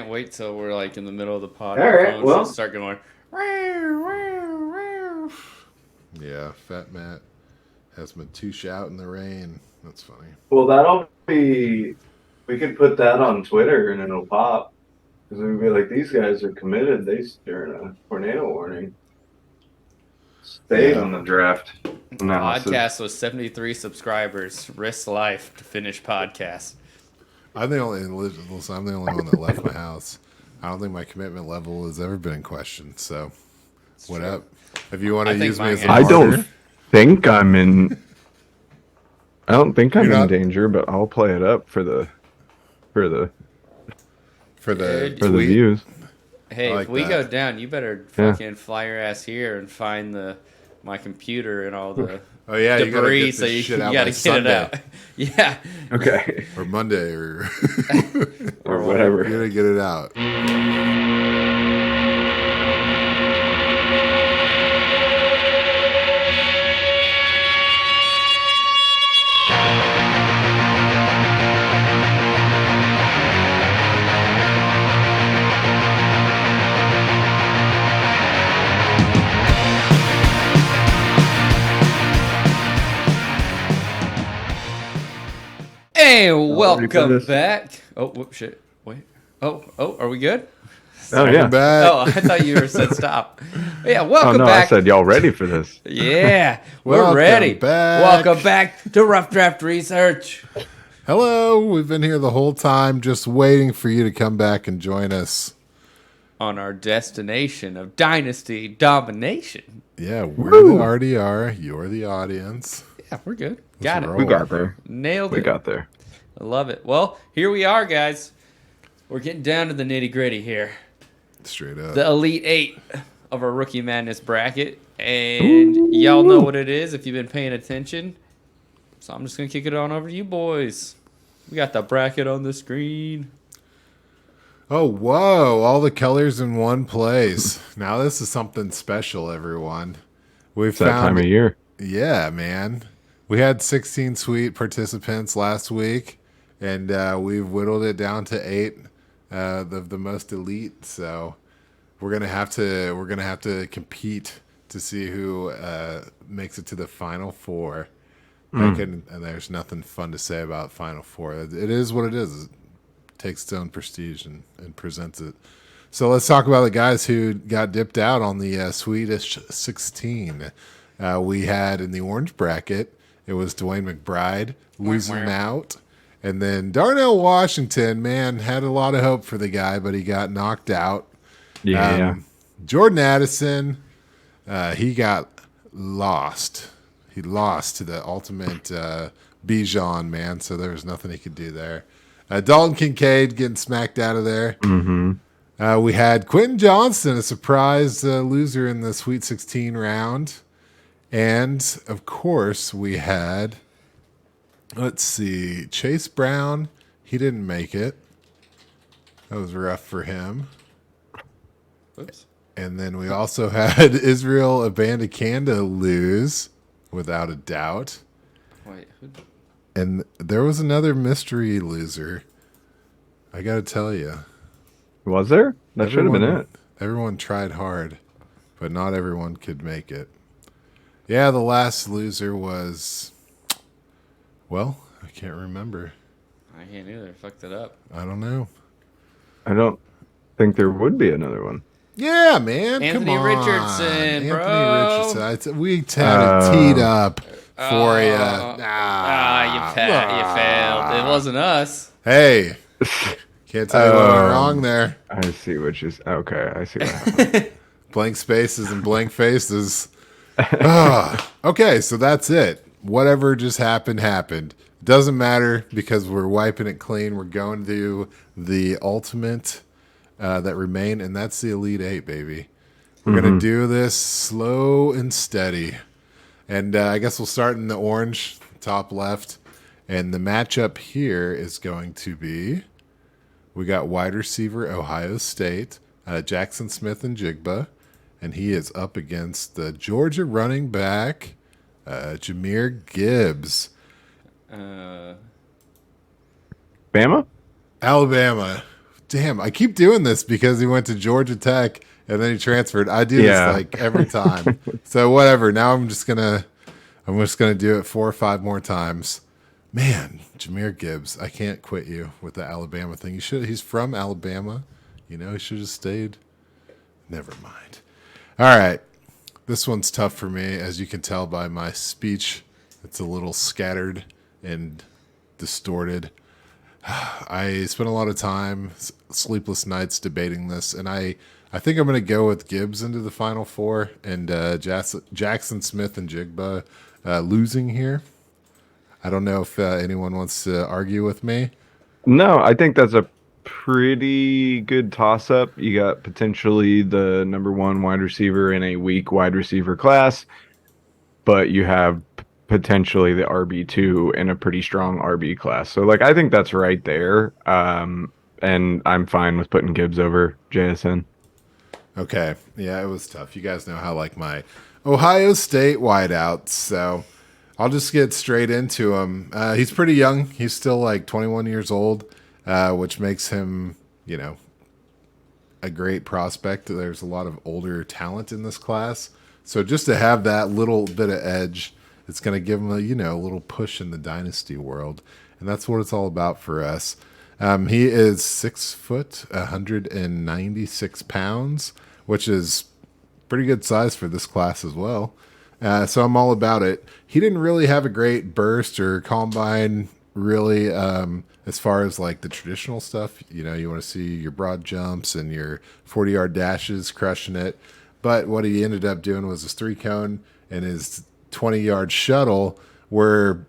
can't wait till we're like in the middle of the pod. All right, well, Start going. Yeah, Fat Matt has Matouche out in the rain. That's funny. well, that'll be. We could put that on Twitter and it'll pop because we'd be like, these guys are committed. They're in a tornado warning. Stayed on the draft analysis. Podcast with 73 subscribers. Risk life to finish podcast. I'm the only one that left my house. I don't think my commitment level has ever been in question. So, what up? If you want to use me as a I martyr, don't think I'm in. I don't think I'm You're in not- danger, but I'll play it up for the tweet. views. Hey, like if we that. go down, you better fucking fly your ass here and find my computer and all the Oh yeah, you gotta debris, get so this you shit out gotta by get Sunday it out. Yeah. Okay. or Monday or Or whatever. you gotta get it out. Hey, ready for welcome this? back. Oh, whoop, shit. Wait. Oh, are we good? Oh yeah. Back. Oh, I thought you said stop. Yeah, Oh welcome no, back. I said y'all ready for this. Yeah, we're Welcome ready. back. Welcome back to Rough Draft Research. Hello, we've been here the whole time, just waiting for you to come back and join us. On our destination of Dynasty domination. Yeah, we're the RDR. You're the audience. Yeah, we're good. Got it. roll. We got there. Nailed We it. got there. I love it. Well, here we are, guys. We're getting down to the nitty gritty here. Straight up. The Elite Eight of our Rookie Madness bracket. And y'all know what it is if you've been paying attention. So I'm just going to kick it on over to you boys. We got the bracket on the screen. Oh, whoa. All the colors in one place. Now this is something special, everyone. We've It's that time of year. Yeah, man. We had 16 sweet participants last week, and we've whittled it down to 8 of the most elite. So we're gonna have to compete to see who makes it to the final 4. And there's nothing fun to say about final 4. It is what it is. It takes its own prestige and presents it. So let's talk about the guys who got dipped out on the Swedish 16. We had in the orange bracket, it was Dwayne McBride losing out. And then Darnell Washington, man, had a lot of hope for the guy, but he got knocked out. Yeah. Jordan Addison, he got lost. He lost to the ultimate Bijan, man, so there was nothing he could do there. Dalton Kincaid getting smacked out of there. Mm-hmm. We had Quentin Johnston, a surprise loser in the Sweet 16 round. And, of course, we had, let's see, Chase Brown. He didn't make it. That was rough for him. Oops. And then we also had Israel Abandakanda lose, without a doubt. Wait, who? And there was another mystery loser. I got to tell you. Was there? That should have been it. Everyone tried hard, but not everyone could make it. Yeah, the last loser was, well, I can't remember. I can't either. Fucked it up. I don't know. I don't think there would be another one. Yeah, man. Anthony come on. Richardson, bro. Anthony Richardson. We had it teed up for you. You failed. It wasn't us. Hey, can't tell you what went wrong there. I see what you. Okay, I see what happened. Blank spaces and blank faces. Okay, so that's it. Whatever just happened. Doesn't matter because we're wiping it clean. We're going to the ultimate that remain, and that's the Elite 8, baby. We're going to do this slow and steady. And I guess we'll start in the orange, top left. And the matchup here is going to be, we got wide receiver Ohio State, Jaxon Smith-Njigba. And he is up against the Georgia running back, Jahmyr Gibbs. Bama? Alabama, Damn, I keep doing this because he went to Georgia Tech and then he transferred. I do this like every time. So whatever. Now I'm just gonna do it 4 or 5 more times. Man, Jahmyr Gibbs, I can't quit you with the Alabama thing. He's from Alabama. He should have stayed. Never mind. All right. This one's tough for me, as you can tell by my speech. It's a little scattered and distorted. I spent a lot of time, sleepless nights debating this, and I think I'm going to go with Gibbs into the Final Four and Jaxon, Smith-Njigba losing here. I don't know if anyone wants to argue with me. No, I think that's a pretty good toss-up. You got potentially the number 1 wide receiver in a weak wide receiver class, but you have potentially the RB2 in a pretty strong RB class. So, I think that's right there. And I'm fine with putting Gibbs over JSN. Okay. Yeah, it was tough. You guys know how my Ohio State wideouts, so I'll just get straight into him. He's pretty young. He's still 21 years old, which makes him, a great prospect. There's a lot of older talent in this class. So just to have that little bit of edge, it's going to give him a little push in the Dynasty world. And that's what it's all about for us. He is 6 foot, 196 pounds, which is pretty good size for this class as well. So I'm all about it. He didn't really have a great burst or combine, really, as far as the traditional stuff. You want to see your broad jumps and your 40-yard dashes crushing it. But what he ended up doing was his 3-cone and his 20-yard shuttle were,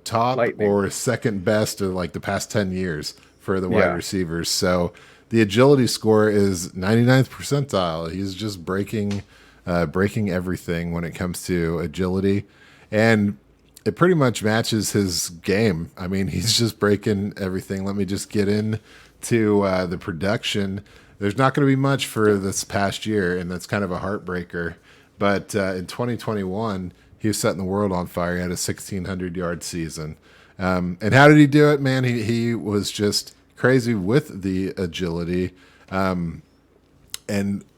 top Lightning. or second best of the past 10 years for the wide receivers. So the agility score is 99th percentile. He's just breaking everything when it comes to agility. And it pretty much matches his game. I mean, he's just breaking everything. Let me just get into the production. There's not going to be much for this past year, and that's kind of a heartbreaker. But in 2021, he was setting the world on fire. He had a 1,600-yard season. And how did he do it, man? He was just crazy with the agility. And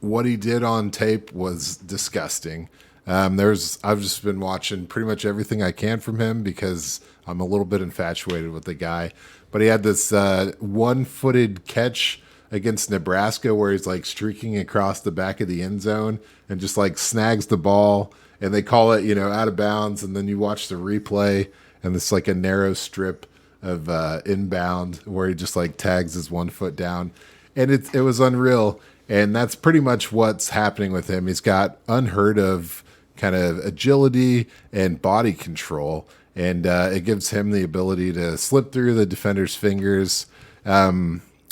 what he did on tape was disgusting. I've just been watching pretty much everything I can from him because I'm a little bit infatuated with the guy. But he had this one-footed catch against Nebraska where he's streaking across the back of the end zone and just snags the ball, and they call it, out of bounds. And then you watch the replay and it's a narrow strip of inbound where he just tags his 1 foot down, and it was unreal. And that's pretty much what's happening with him. He's got unheard of kind of agility and body control, and it gives him the ability to slip through the defender's fingers.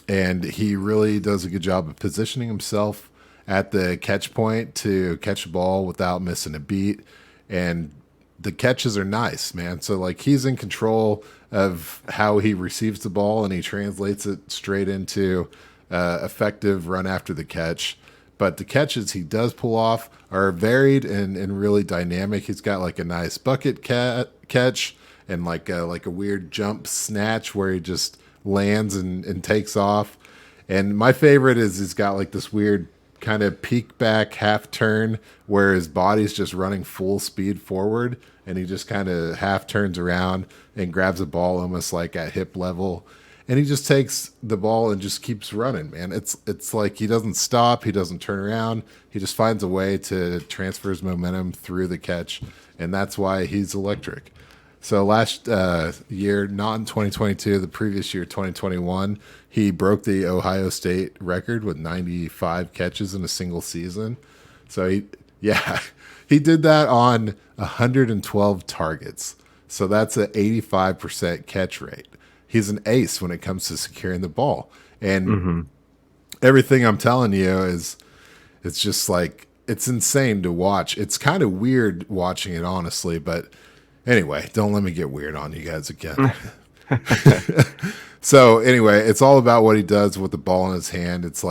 And he really does a good job of positioning himself at the catch point to catch the ball without missing a beat. And the catches are nice, man. So he's in control of how he receives the ball, and he translates it straight into effective run after the catch. But the catches he does pull off are varied and really dynamic. He's got a nice bucket catch and a weird jump snatch where he just lands and takes off. And my favorite is he's got this weird kind of peek back half turn where his body's just running full speed forward, and he just kind of half turns around and grabs a ball almost at hip level. And he just takes the ball and just keeps running, man. It's he doesn't stop. He doesn't turn around. He just finds a way to transfer his momentum through the catch. And that's why he's electric. So last year, not in 2022, the previous year, 2021, he broke the Ohio State record with 95 catches in a single season. So he did that on 112 targets. So that's an 85% catch rate. He's an ace when it comes to securing the ball. And everything I'm telling you is, it's just it's insane to watch. It's kind of weird watching it, honestly. But anyway, don't let me get weird on you guys again. So anyway, it's all about what he does with the ball in his hand. It's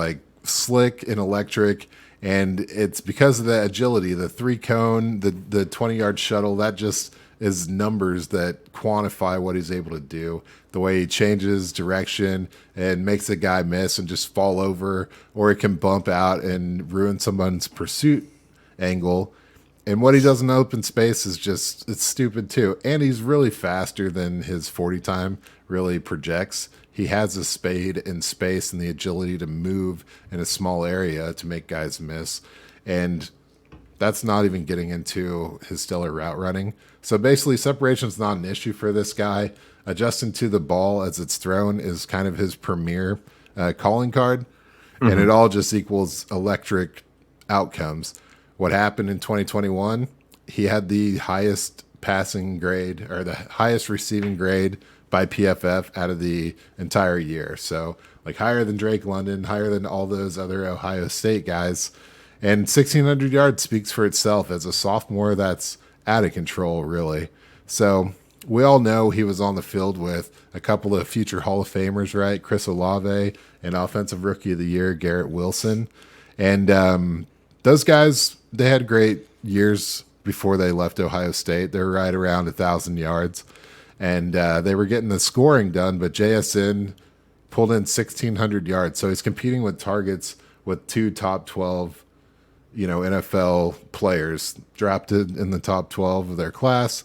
slick and electric. And it's because of the agility, the 3-cone, the 20-yard shuttle, that just is numbers that quantify what he's able to do. The way he changes direction and makes a guy miss and just fall over, or it can bump out and ruin someone's pursuit angle. And what he does in open space is just, it's stupid too. And he's really faster than his 40 time really projects. He has a spade in space and the agility to move in a small area to make guys miss. And that's not even getting into his stellar route running. So basically, separation is not an issue for this guy. Adjusting to the ball as it's thrown is kind of his premier calling card. And it all just equals electric outcomes. What happened in 2021, he had the highest passing grade or the highest receiving grade by PFF out of the entire year. So like higher than Drake London, higher than all those other Ohio State guys. And 1,600 yards speaks for itself. As a sophomore, that's out of control, really. So we all know he was on the field with a couple of future Hall of Famers, right? Chris Olave and Offensive Rookie of the Year, Garrett Wilson. And those guys, they had great years before they left Ohio State. They were right around 1,000 yards. And they were getting the scoring done, but JSN pulled in 1,600 yards. So he's competing with targets with two top 12 NFL players drafted in the top 12 of their class.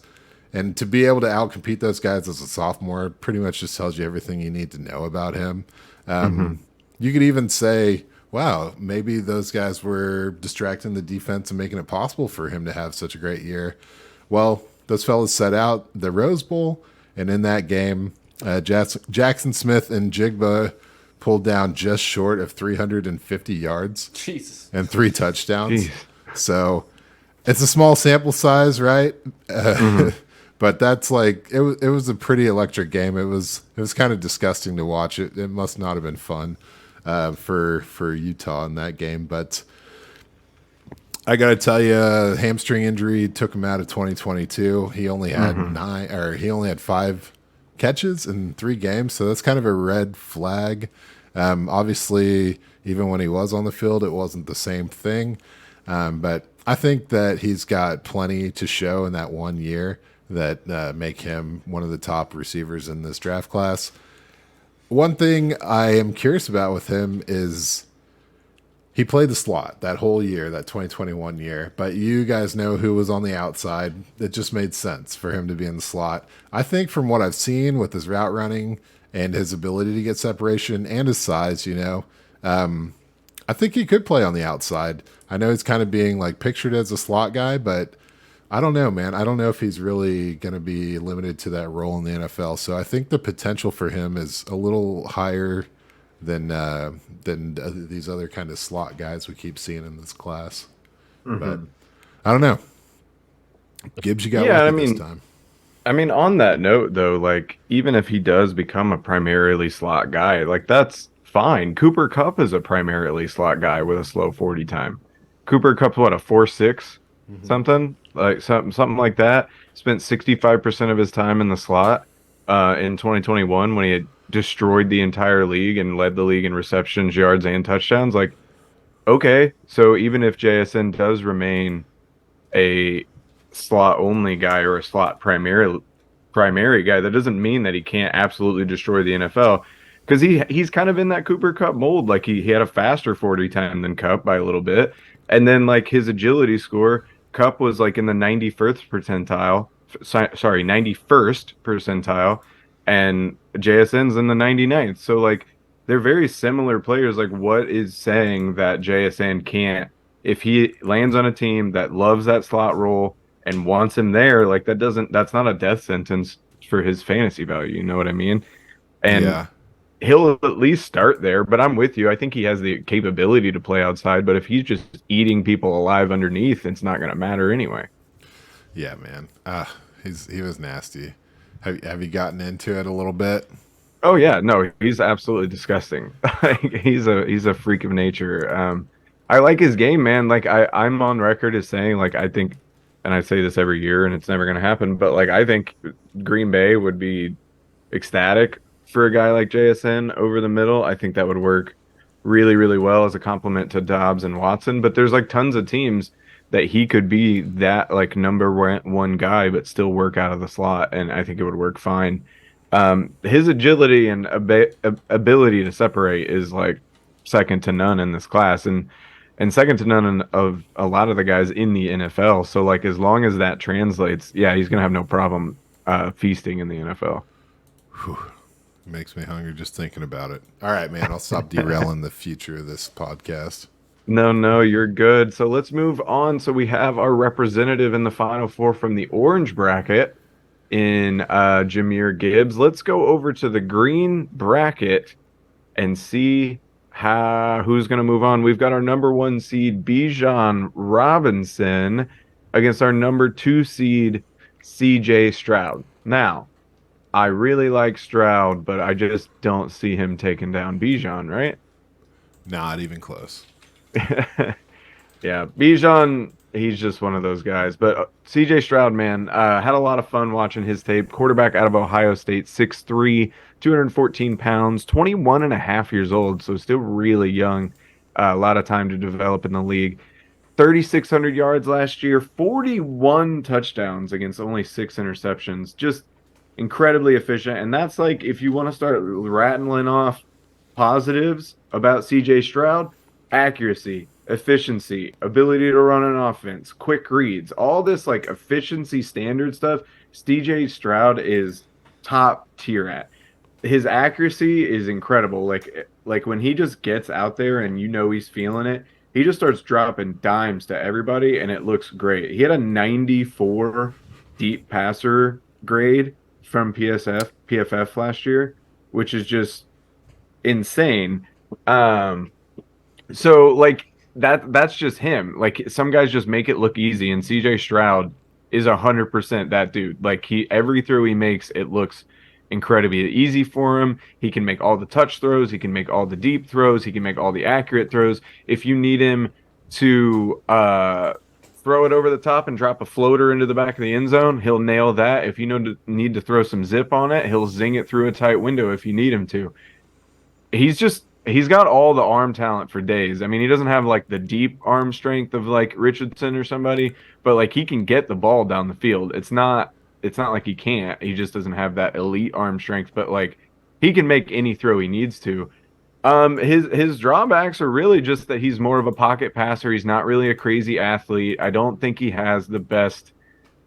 And to be able to outcompete those guys as a sophomore pretty much just tells you everything you need to know about him. You could even say, wow, maybe those guys were distracting the defense and making it possible for him to have such a great year. Well, those fellas set out the Rose Bowl, and in that game, Jaxon, Smith, and Njigba pulled down just short of 350 yards. Jesus. And 3 touchdowns. Jeez. So it's a small sample size, right? But that's like it was a pretty electric game. It was kind of disgusting to watch. It must not have been fun for Utah in that game. But I got to tell you, hamstring injury took him out of 2022. He only had he only had 5 catches in 3 games, so that's kind of a red flag. Obviously, even when he was on the field, it wasn't the same thing. But I think that he's got plenty to show in that 1 year that make him one of the top receivers in this draft class. One thing I am curious about with him is he played the slot that whole year, that 2021 year, but you guys know who was on the outside. It just made sense for him to be in the slot. I think from what I've seen with his route running and his ability to get separation and his size, I think he could play on the outside. I know he's kind of being like pictured as a slot guy, but I don't know, man. I don't know if he's really going to be limited to that role in the NFL. So I think the potential for him is a little higher than these other kind of slot guys we keep seeing in this class. But I don't know. Gibbs, you got this time. I mean, on that note, though, like even if he does become a primarily slot guy, like that's fine. Cooper Kupp is a primarily slot guy with a slow 40 time. Cooper Kupp's what, a 4.6 something like something like that. Spent 65% of his time in the slot in 2021 when he had destroyed the entire league and led the league in receptions, yards, and touchdowns. Like, okay, so even if JSN does remain a slot only guy or a slot primary guy, that doesn't mean that he can't absolutely destroy the NFL, because he's kind of in that Cooper Kupp mold. Like he had a faster 40 time than Kupp by a little bit, and then like his agility score, Kupp was like in the 91st percentile, and JSN's in the 99th. So like they're very similar players. Like what is saying that JSN can't, if he lands on a team that loves that slot role and wants him there, like that's not a death sentence for his fantasy value. You know what I mean? And he'll at least start there, but I'm with you. I think he has the capability to play outside, but if he's just eating people alive underneath, it's not going to matter anyway. Yeah, man. He was nasty. Have you gotten into it a little bit? Oh yeah, no, he's absolutely disgusting. he's a freak of nature. I like his game, man. Like I'm on record as saying, like, I think, and I say this every year and it's never going to happen, but like I think Green Bay would be ecstatic for a guy like JSN over the middle. I think that would work really, really well as a compliment to Dobbs and Watson. But there's like tons of teams that he could be that like number one guy, but still work out of the slot, and I think it would work fine. His agility and ability to separate is like second to none in this class, and second to none of a lot of the guys in the NFL. So like as long as that translates, yeah, he's gonna have no problem feasting in the NFL. Whew. Makes me hungry just thinking about it. All right, man, I'll stop derailing the future of this podcast. No, you're good. So let's move on. So we have our representative in the Final Four from the orange bracket in Jahmyr Gibbs. Let's go over to the green bracket and see who's going to move on. We've got our number 1 seed Bijan Robinson against our number 2 seed CJ Stroud. Now, I really like Stroud, but I just don't see him taking down Bijan, right? Not even close. Yeah, Bijan, he's just one of those guys. But CJ Stroud, man, had a lot of fun watching his tape. Quarterback out of Ohio State, 6'3", 214 pounds, 21 and a half years old, so still really young. A lot of time to develop in the league. 3,600 yards last year, 41 touchdowns against only 6 interceptions. Just incredibly efficient. And that's like, if you want to start rattling off positives about CJ Stroud, accuracy, efficiency, ability to run an offense, quick reads, all this like efficiency standard stuff, CJ Stroud is top tier at. His accuracy is incredible. Like when he just gets out there and you know he's feeling it, he just starts dropping dimes to everybody and it looks great. He had a 94 deep passer grade from PFF last year, which is just insane. So like that's just him. Like some guys just make it look easy, and CJ Stroud is 100% that dude. Like every throw he makes, it looks incredibly easy for him. He can make all the touch throws, he can make all the deep throws, he can make all the accurate throws. If you need him to throw it over the top and drop a floater into the back of the end zone, he'll nail that. If you need to throw some zip on it, he'll zing it through a tight window if you need him to. He's got all the arm talent for days. I mean, he doesn't have like the deep arm strength of like Richardson or somebody, but like he can get the ball down the field. It's not like he can't. He just doesn't have that elite arm strength, but like he can make any throw he needs to. His drawbacks are really just that he's more of a pocket passer. He's not really a crazy athlete. I don't think he has the best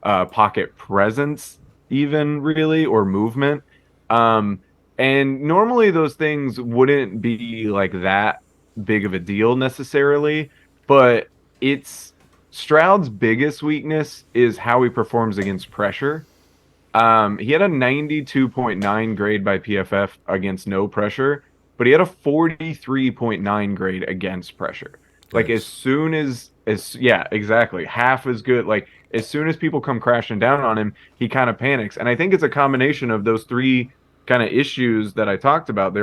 pocket presence even really, or movement. And normally those things wouldn't be like that big of a deal necessarily, but Stroud's biggest weakness is how he performs against pressure. He had a 92.9 grade by PFF against no pressure, but he had a 43.9 grade against pressure. Like as soon as yeah, exactly, half as good. Like as soon as people come crashing down on him, he kind of panics. And I think it's a combination of those three kind of issues that I talked about. They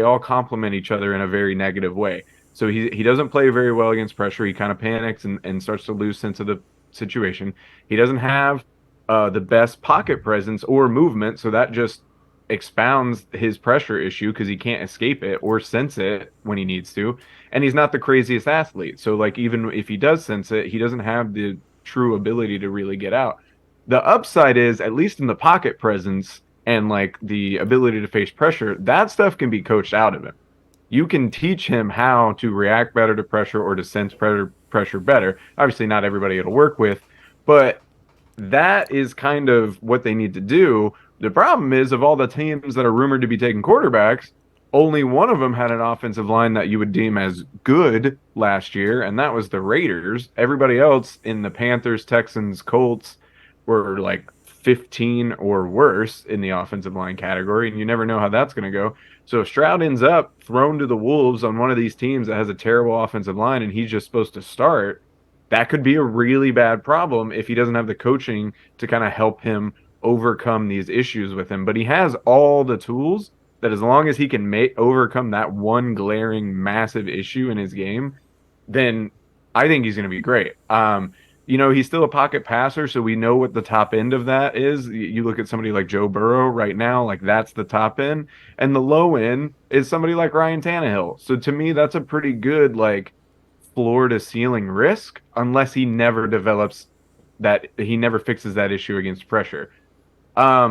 all complement each other in a very negative way. So he doesn't play very well against pressure. He kind of panics and starts to lose sense of the situation. He doesn't have the best pocket presence or movement, so that just expounds his pressure issue because he can't escape it or sense it when he needs to. And he's not the craziest athlete. So like even if he does sense it, he doesn't have the true ability to really get out. The upside is, at least in the pocket presence and like the ability to face pressure, that stuff can be coached out of him. You can teach him how to react better to pressure or to sense pressure better. Obviously, not everybody it'll work with, but that is kind of what they need to do. The problem is, of all the teams that are rumored to be taking quarterbacks, only one of them had an offensive line that you would deem as good last year, and that was the Raiders. Everybody else in the Panthers, Texans, Colts were like 15 or worse in the offensive line category, and you never know how that's going to go. So if Stroud ends up thrown to the wolves on one of these teams that has a terrible offensive line and he's just supposed to start, that could be a really bad problem if he doesn't have the coaching to kind of help him overcome these issues with him. But he has all the tools that, as long as he can overcome that one glaring massive issue in his game, then I think he's going to be great. You know, he's still a pocket passer, so we know what the top end of that is. You look at somebody like Joe Burrow right now, like that's the top end. And the low end is somebody like Ryan Tannehill. So to me, that's a pretty good, like, floor to ceiling risk unless he never develops that, he never fixes that issue against pressure.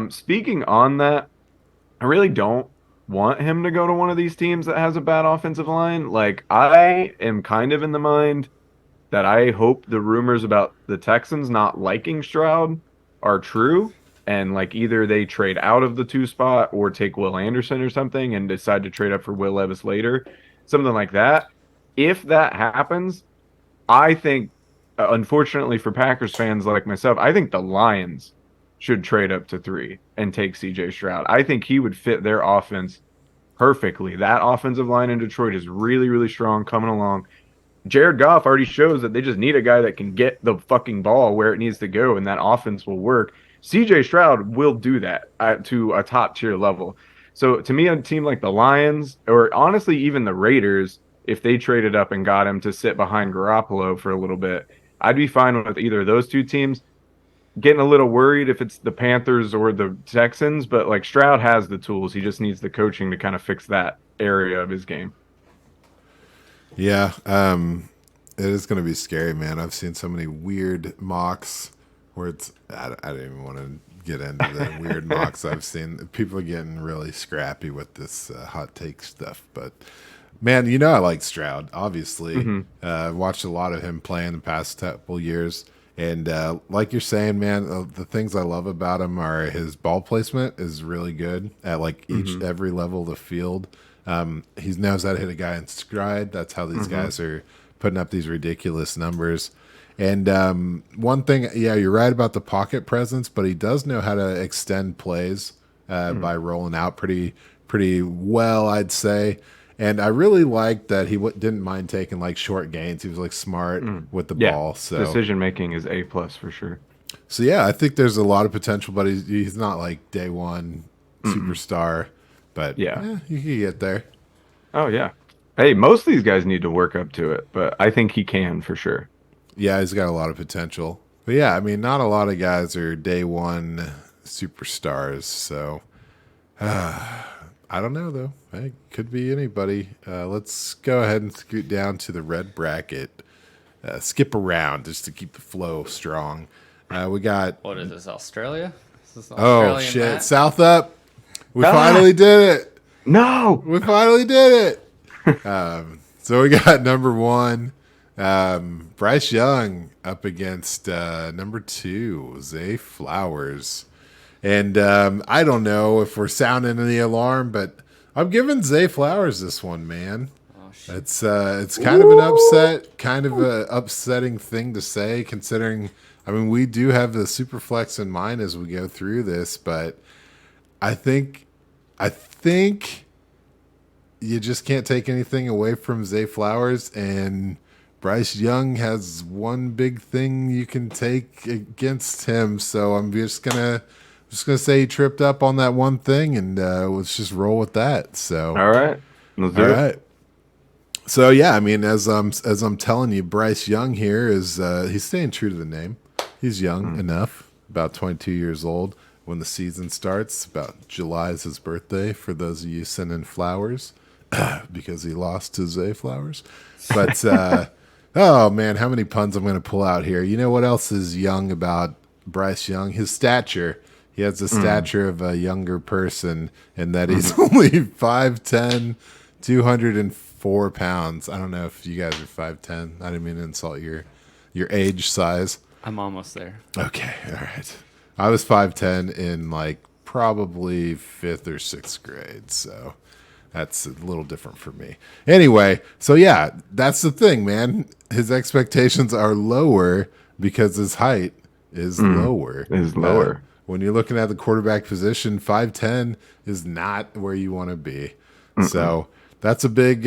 Speaking on that, I really don't want him to go to one of these teams that has a bad offensive line. Like, I am kind of in the mind that I hope the rumors about the Texans not liking Stroud are true, and like either they trade out of the 2 spot or take Will Anderson or something and decide to trade up for Will Levis later, something like that. If that happens, I think, unfortunately for Packers fans like myself, I think the Lions should trade up to 3 and take CJ Stroud. I think he would fit their offense perfectly. That offensive line in Detroit is really, really strong coming along. Jared Goff already shows that they just need a guy that can get the fucking ball where it needs to go, and that offense will work. CJ Stroud will do that to a top tier level. So to me, a team like the Lions, or honestly even the Raiders, if they traded up and got him to sit behind Garoppolo for a little bit, I'd be fine with either of those 2 teams. Getting a little worried if it's the Panthers or the Texans, but like Stroud has the tools. He just needs the coaching to kind of fix that area of his game. Yeah, it is going to be scary, man. I've seen so many weird mocks where it's I don't even want to get into the weird mocks I've seen. People are getting really scrappy with this hot take stuff, but man, you know I like Stroud. Obviously, watched a lot of him play in the past couple years, and like you're saying, man, the things I love about him are his ball placement is really good at like every level of the field. He knows how to hit a guy in stride. That's how these guys are putting up these ridiculous numbers. And one thing, yeah, you're right about the pocket presence, but he does know how to extend plays by rolling out pretty well, I'd say. And I really liked that he didn't mind taking like short gains. He was like smart with the ball. So decision making is A+ for sure. So yeah, I think there's a lot of potential, but he's not like day one superstar. But yeah, you can get there. Oh, yeah. Hey, most of these guys need to work up to it, but I think he can for sure. Yeah, he's got a lot of potential. But yeah, I mean, not a lot of guys are day one superstars. So I don't know, though. It could be anybody. Let's go ahead and scoot down to the red bracket. Skip around just to keep the flow strong. We got... What is this, Australia? Is this Oh, shit. Matt? South up. We finally did it. No. We finally did it. So we got number 1, Bryce Young up against number 2, Zay Flowers. And I don't know if we're sounding the alarm, but I'm giving Zay Flowers this one, man. Oh, shit. It's kind of an upset, kind of a upsetting thing to say, considering, I mean, we do have the super flex in mind as we go through this, but I think you just can't take anything away from Zay Flowers, and Bryce Young has one big thing you can take against him. So I'm just gonna say he tripped up on that one thing, and let's just roll with that. So all right, let's do it. So yeah, I mean, as I'm telling you, Bryce Young here is he's staying true to the name. He's young enough, about 22 years old. When the season starts, about July is his birthday, for those of you sending flowers, because he lost to Zay Flowers. But, oh, man, how many puns I'm going to pull out here. You know what else is young about Bryce Young? His stature. He has the stature of a younger person, in that he's only 5'10", 204 pounds. I don't know if you guys are 5'10". I didn't mean to insult your age size. I'm almost there. Okay, all right. I was 5'10" in like probably 5th or 6th grade, so that's a little different for me. Anyway, so yeah, that's the thing, man. His expectations are lower because his height is lower. When you're looking at the quarterback position, 5'10" is not where you want to be. So that's a big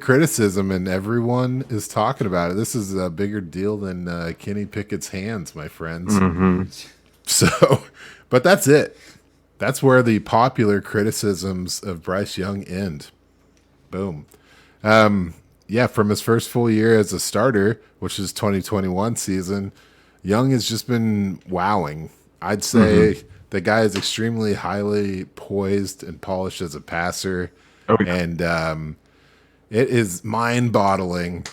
criticism, and everyone is talking about it. This is a bigger deal than Kenny Pickett's hands, my friends. So, but that's it. That's where the popular criticisms of Bryce Young end. Boom. Yeah, from his first full year as a starter, which is 2021 season, Young has just been wowing. I'd say the guy is extremely highly poised and polished as a passer. And it is mind-boggling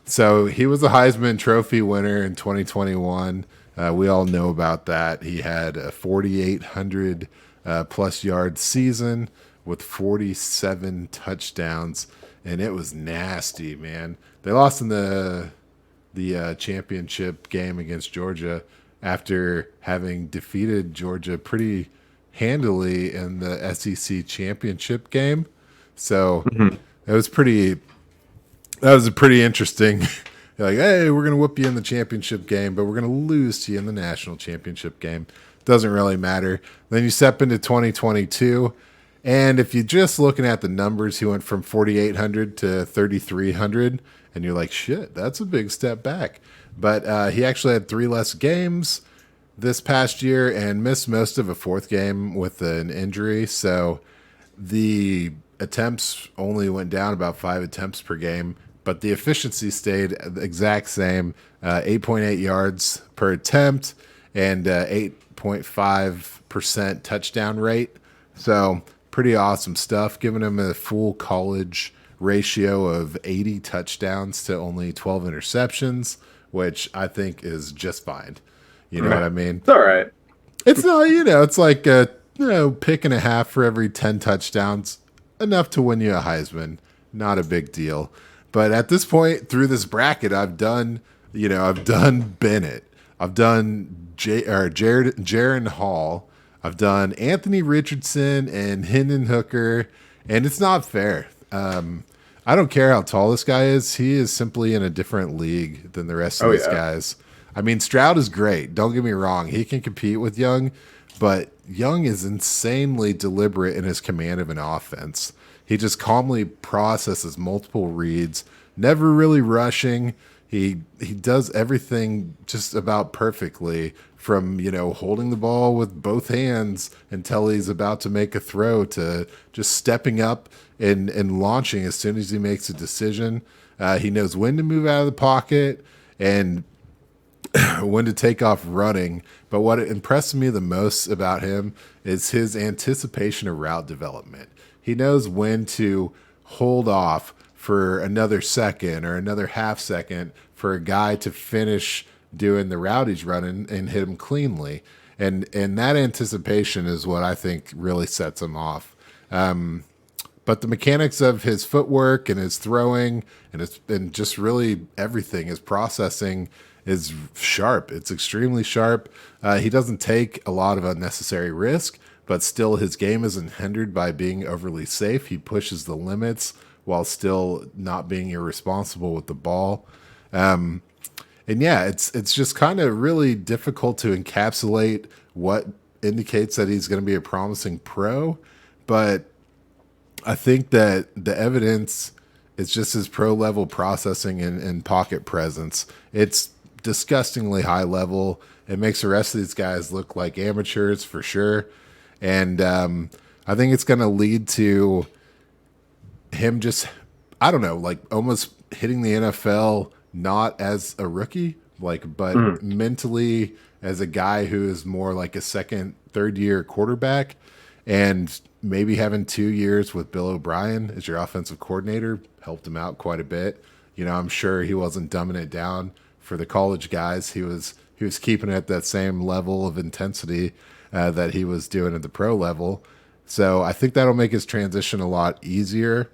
So he was a Heisman Trophy winner in 2021. We all know about that. He had a 4,800 plus yard season with 47 touchdowns, and it was nasty, man. They lost in the championship game against Georgia after having defeated Georgia pretty handily in the SEC championship game. So it was pretty. That was a pretty interesting. Like, hey, we're gonna whoop you in the championship game, but we're gonna lose to you in the national championship game. Doesn't really matter. Then you step into 2022, and if you're just looking at the numbers, he went from 4,800 to 3,300, and you're like, shit, that's a big step back. But he actually had 3 less games this past year and missed most of a 4th game with an injury. So the attempts only went down about 5 attempts per game, but the efficiency stayed the exact same, 8.8 yards per attempt and 8.5% touchdown rate. So pretty awesome stuff, giving him a full college ratio of 80 touchdowns to only 12 interceptions, which I think is just fine. You know what I mean? It's all right. It's not, it's like a pick and a half for every 10 touchdowns. Enough to win you a Heisman. Not a big deal. But at this point, through this bracket, I've done Bennett. I've done Jaron Hall. I've done Anthony Richardson and Hendon Hooker. And it's not fair. I don't care how tall this guy is. He is simply in a different league than the rest of these guys. I mean, Stroud is great. Don't get me wrong. He can compete with Young, but Young is insanely deliberate in his command of an offense. He just calmly processes multiple reads, never really rushing. He does everything just about perfectly, from holding the ball with both hands until he's about to make a throw to just stepping up and launching as soon as he makes a decision. He knows when to move out of the pocket and when to take off running. But what impressed me the most about him is his anticipation of route development. He knows when to hold off for another second or another half second for a guy to finish doing the route he's running and hit him cleanly. And that anticipation is what I think really sets him off. But the mechanics of his footwork and his throwing and just really everything, his processing is sharp. It's extremely sharp. He doesn't take a lot of unnecessary risk, but still his game isn't hindered by being overly safe. He pushes the limits while still not being irresponsible with the ball. And yeah, it's just kind of really difficult to encapsulate what indicates that he's going to be a promising pro. But I think that the evidence is just his pro level processing and pocket presence. It's disgustingly high level. It makes the rest of these guys look like amateurs for sure. And I think it's going to lead to him just, I don't know, like almost hitting the NFL not as a rookie, but mentally as a guy who is more like a second, third year quarterback, and maybe having 2 years with Bill O'Brien as your offensive coordinator helped him out quite a bit. I'm sure he wasn't dumbing it down for the college guys. He was keeping it at that same level of intensity that he was doing at the pro level. So I think that'll make his transition a lot easier.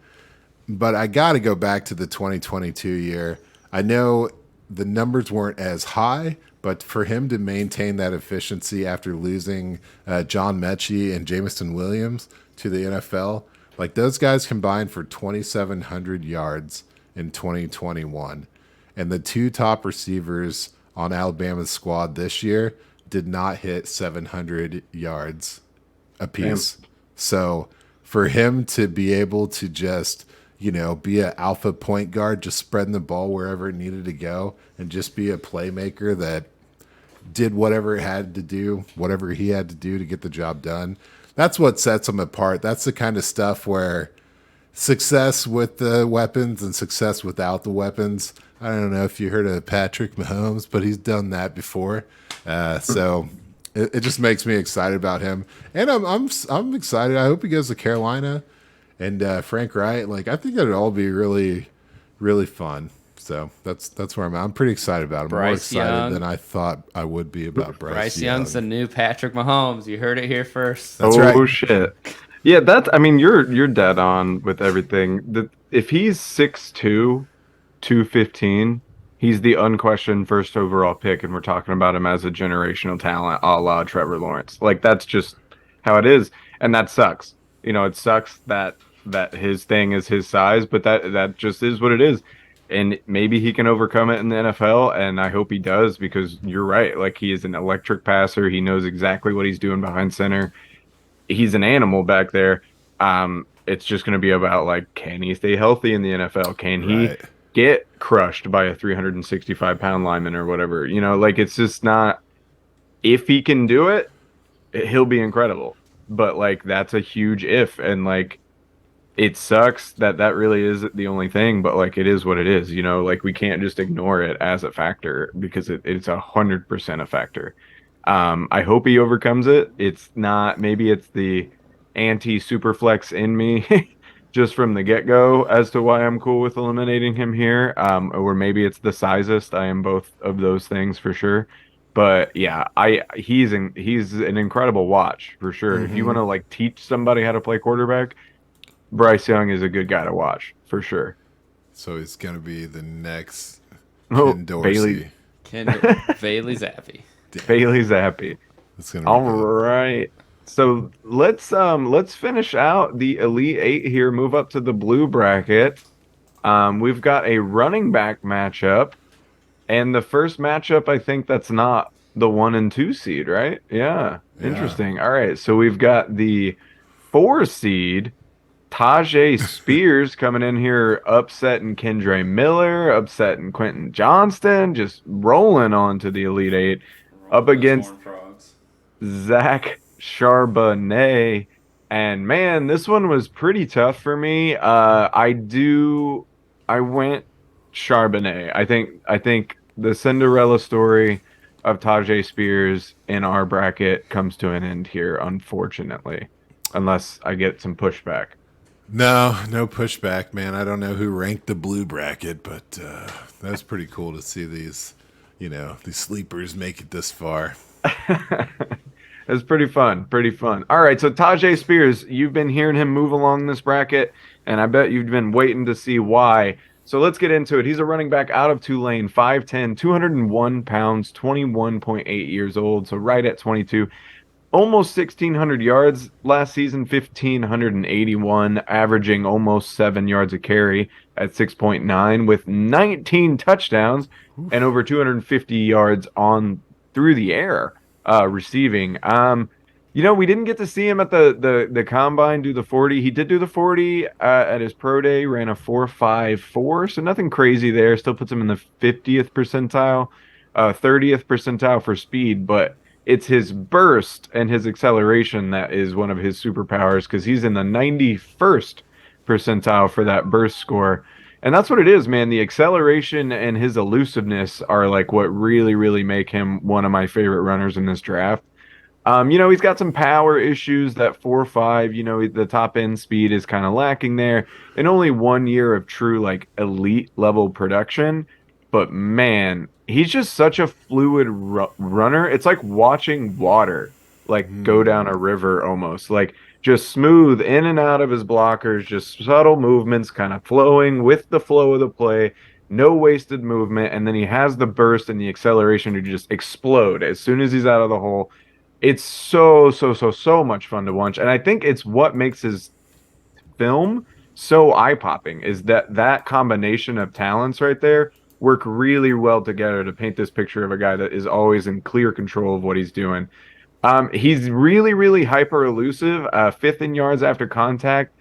But I got to go back to the 2022 year. I know the numbers weren't as high, but for him to maintain that efficiency after losing John Mechie and Jameson Williams to the NFL, like those guys combined for 2,700 yards in 2021. And the 2 top receivers on Alabama's squad this year did not hit 700 yards apiece. Damn. So for him to be able to just, be an alpha point guard, just spreading the ball wherever it needed to go, and just be a playmaker that did whatever he had to do to get the job done, that's what sets him apart. That's the kind of stuff where success with the weapons and success without the weapons. I don't know if you heard of Patrick Mahomes, but he's done that before. So it just makes me excited about him, and I'm excited. I hope he goes to Carolina and Frank Wright. Like I think that'd all be really, really fun. So that's where I'm at. I'm pretty excited about him. More Bryce excited Young. than I thought I would be about Bryce Young. Young's the new Patrick Mahomes. You heard it here first. That's oh right. shit. Yeah, I mean, you're dead on with everything. If he's 6'2", 215, he's the unquestioned first overall pick, and we're talking about him as a generational talent, a la Trevor Lawrence. Like that's just how it is, and that sucks. It sucks that his thing is his size, but that just is what it is. And maybe he can overcome it in the NFL, and I hope he does because you're right. Like he is an electric passer. He knows exactly what he's doing behind center. He's an animal back there. It's just going to be about like, can he stay healthy in the NFL? Can he Right. get crushed by a 365-pound lineman or whatever? Like it's just not. If he can do it, he'll be incredible. But like that's a huge if, and like it sucks that really is the only thing. But like it is what it is. Like we can't just ignore it as a factor because it's 100% a factor. I hope he overcomes it. It's not, maybe it's the anti-superflex in me just from the get-go as to why I'm cool with eliminating him here. Or maybe it's the sizest. I am both of those things for sure. But yeah, he's an incredible watch for sure. If you want to like teach somebody how to play quarterback, Bryce Young is a good guy to watch for sure. So he's going to be the next Oh, Ken Dorsey. Bailey Zappi. Bailey's happy. It's going to be All good. right. So let's finish out the Elite Eight here. Move up to the blue bracket. We've got a running back matchup, and the first matchup I think that's not the 1 and 2 seed, right? Yeah. Interesting. All right. So we've got the 4 seed Tyjae Spears coming in here, upsetting Kendre Miller, upsetting Quentin Johnston, just rolling on to the Elite Eight, up against Zach Charbonnet. And man, this one was pretty tough for me. I went Charbonnet. I think the Cinderella story of Tyjae Spears in our bracket comes to an end here, unfortunately, unless I get some pushback. No pushback, man. I don't know who ranked the blue bracket, but that's pretty cool to see these sleepers make it this far. It's pretty fun. All right, so Tyjae Spears, you've been hearing him move along this bracket, and I bet you've been waiting to see why. So let's get into it. He's a running back out of Tulane, 5'10", 201 pounds, 21.8 years old, so right at 22. Almost 1,600 yards last season, 1,581, averaging almost 7 yards a carry at 6.9 with 19 touchdowns and over 250 yards on through the air receiving. We didn't get to see him at the combine do the 40. He did do the 40 at his pro day, ran a 4.54, so nothing crazy there. Still puts him in the 50th percentile, 30th percentile for speed, but it's his burst and his acceleration that is one of his superpowers because he's in the 91st percentile for that burst score. And that's what it is, man. The acceleration and his elusiveness are like what really, really make him one of my favorite runners in this draft. He's got some power issues. That 4.5, the top end speed is kind of lacking there. And only 1 year of true like elite level production. But man, he's just such a fluid runner. It's like watching water like go down a river almost. Like just smooth in and out of his blockers, just subtle movements kind of flowing with the flow of the play. No wasted movement, and then he has the burst and the acceleration to just explode as soon as he's out of the hole. It's so much fun to watch, and I think it's what makes his film so eye-popping is that combination of talents right there work really well together to paint this picture of a guy that is always in clear control of what he's doing. He's really, really hyper elusive. 5th in yards after contact.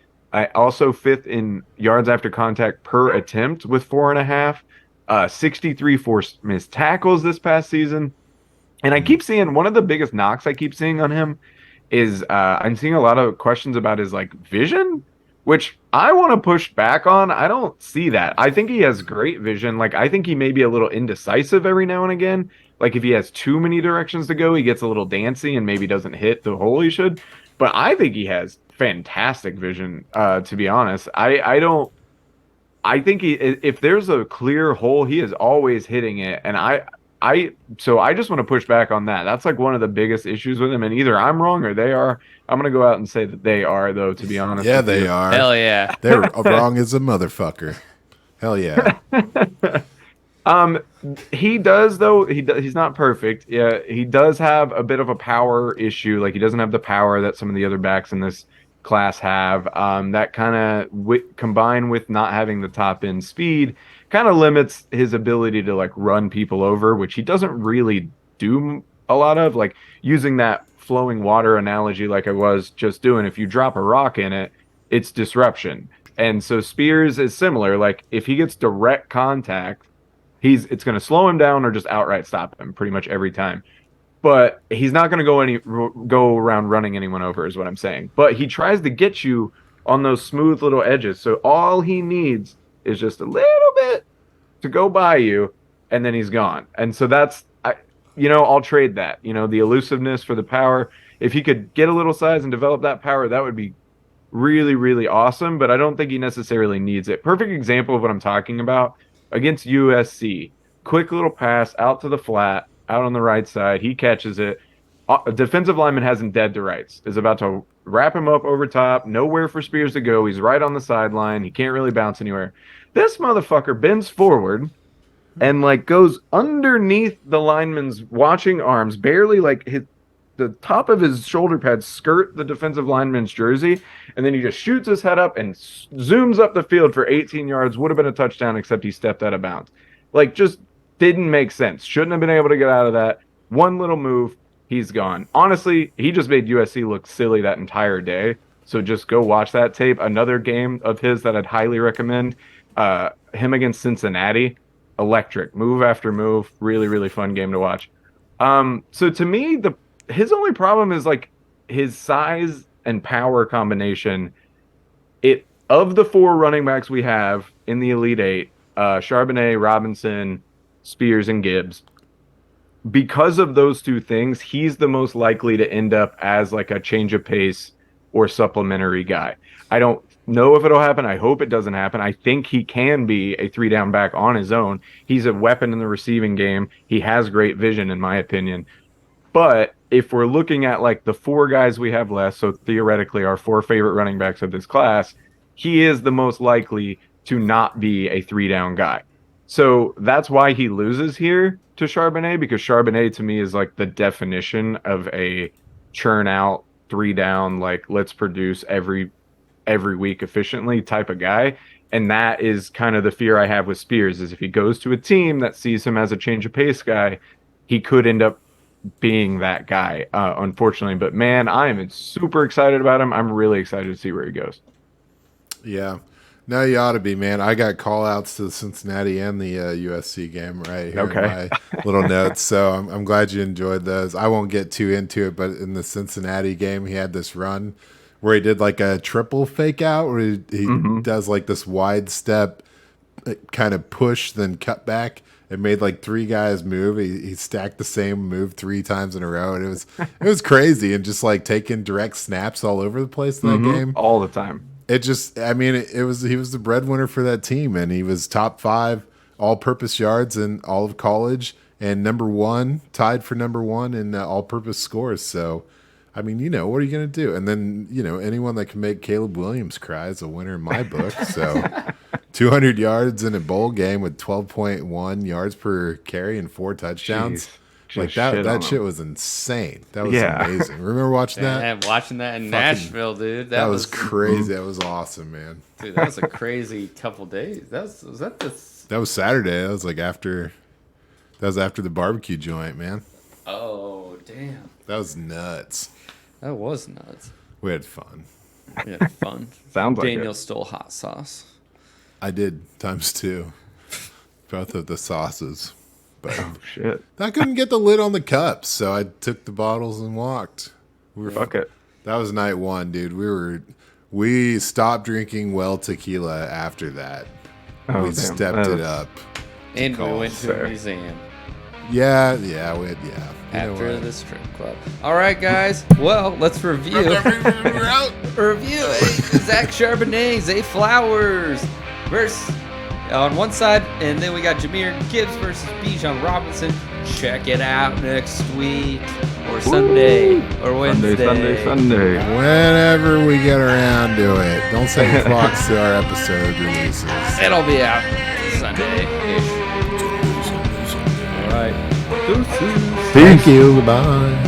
Also 5th in yards after contact per attempt with 4.5. 63 forced missed tackles this past season. And I keep seeing one of the biggest knocks I keep seeing on him is I'm seeing a lot of questions about his like vision, which I want to push back on. I don't see that. I think he has great vision. Like I think he may be a little indecisive every now and again. Like if he has too many directions to go, he gets a little dancy and maybe doesn't hit the hole he should. But I think he has fantastic vision, to be honest. I think if there's a clear hole, he is always hitting it. And so I just want to push back on that. That's like one of the biggest issues with him. And either I'm wrong or they are. I'm going to go out and say that they are, though, to be honest. Yeah, with they you. are. Hell yeah. They're wrong as a motherfucker. Hell yeah. He does though. He's not perfect. Yeah, he does have a bit of a power issue. Like he doesn't have the power that some of the other backs in this class have. That kind of combined with not having the top end speed kind of limits his ability to like run people over, which he doesn't really do a lot of. Like using that flowing water analogy, like I was just doing. If you drop a rock in it, it's disruption. And so Spears is similar. Like if he gets direct contact, it's going to slow him down or just outright stop him pretty much every time. But he's not going to go around running anyone over, is what I'm saying. But he tries to get you on those smooth little edges. So all he needs is just a little bit to go by you, and then he's gone. And so I'll trade that. The elusiveness for the power. If he could get a little size and develop that power, that would be really, really awesome. But I don't think he necessarily needs it. Perfect example of what I'm talking about. Against USC, quick little pass out to the flat, out on the right side. He catches it. A defensive lineman has him dead to rights. Is about to wrap him up over top. Nowhere for Spears to go. He's right on the sideline. He can't really bounce anywhere. This motherfucker bends forward and like goes underneath the lineman's watching arms, barely like the top of his shoulder pads skirt the defensive lineman's jersey, and then he just shoots his head up and zooms up the field for 18 yards. Would have been a touchdown, except he stepped out of bounds. Like, just didn't make sense. Shouldn't have been able to get out of that. One little move, he's gone. Honestly, he just made USC look silly that entire day. So just go watch that tape. Another game of his that I'd highly recommend, him against Cincinnati. Electric. Move after move. Really, really fun game to watch. So to me, his only problem is like his size and power combination. Of the 4 running backs we have in the Elite 8, Charbonnet, Robinson, Spears, and Gibbs, because of those 2 things, he's the most likely to end up as like a change of pace or supplementary guy. I don't know if it'll happen. I hope it doesn't happen. I think he can be a 3-down back on his own. He's a weapon in the receiving game. He has great vision, in my opinion. But if we're looking at like the 4 guys we have left, so theoretically our 4 favorite running backs of this class, he is the most likely to not be a 3-down guy. So that's why he loses here to Charbonnet, because Charbonnet to me is like the definition of a churn out 3-down, like let's produce every week efficiently type of guy. And that is kind of the fear I have with Spears, is if he goes to a team that sees him as a change of pace guy, he could end up being that guy, unfortunately. But man, I am super excited about him. I'm really excited to see where he goes. Yeah. No, you ought to be, man. I got call outs to the Cincinnati and the USC game right here in my little notes. So I'm glad you enjoyed those. I won't get too into it, but in the Cincinnati game, he had this run where he did like a triple fake out where he does like this wide step, kind of push, then cut back. It made like 3 guys move. He stacked the same move 3 times in a row, and it was crazy, and just like taking direct snaps all over the place in that game all the time. It just, I mean, he was the breadwinner for that team, and he was top 5 all-purpose yards in all of college, and tied for number 1 in all-purpose scores. So, I mean, what are you going to do? And then, anyone that can make Caleb Williams cry is a winner in my book. So, 200 yards in a bowl game with 12.1 yards per carry and 4 touchdowns. Like that shit was insane. That was amazing. Remember watching that? Yeah, watching that in Nashville, dude. That was crazy. That was awesome, man. Dude, that was a crazy couple days. That was Saturday. That was like after the barbecue joint, man. Oh, damn. That was nuts. That was nuts. We had fun. Sounds like Daniel stole hot sauce. I did ×2. Both of the sauces. But shit. I couldn't get the lid on the cups, so I took the bottles and walked. Fuck it. That was night 1, dude. We stopped drinking tequila after that. We stepped it up. And we went to a museum. Yeah. After the strip club. All right, guys. Well, let's review. Review Zach Charbonnet, Zay Flowers versus on one side, and then we got Jahmyr Gibbs versus Bijan Robinson. Check it out next week, or Sunday, or Wednesday. Sunday. Whenever we get around to it. Don't set your clocks to our episode releases. It'll be out Sunday-ish. All right. Deuces. Thank you. Goodbye.